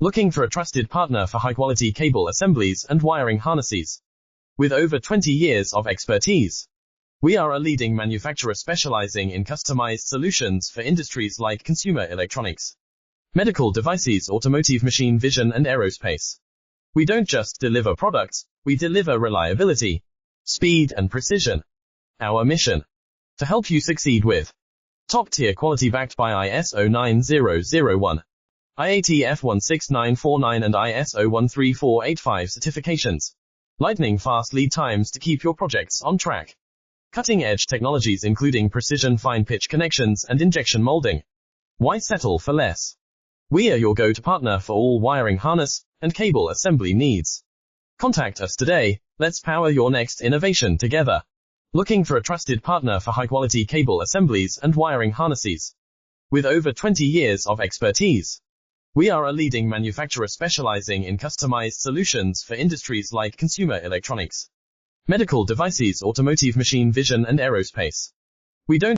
Looking for a trusted partner for high-quality cable assemblies and wiring harnesses? With over 20 years of expertise, we are a leading manufacturer specializing in customized solutions for industries like consumer electronics, medical devices, automotive, machine vision, and aerospace. We don't just deliver products, we deliver reliability, speed, and precision. Our mission: to help you succeed with top-tier quality backed by ISO 9001, IATF 16949 and ISO 13485 certifications. Lightning fast lead times to keep your projects on track. Cutting-edge technologies including precision fine-pitch connections and injection molding. Why settle for less? We are your go-to partner for all wiring harness and cable assembly needs. Contact us today. Let's power your next innovation together. Looking for a trusted partner for high-quality cable assemblies and wiring harnesses? With over 20 years of expertise, we are a leading manufacturer specializing in customized solutions for industries like consumer electronics, medical devices, automotive, machine vision, and aerospace. We don't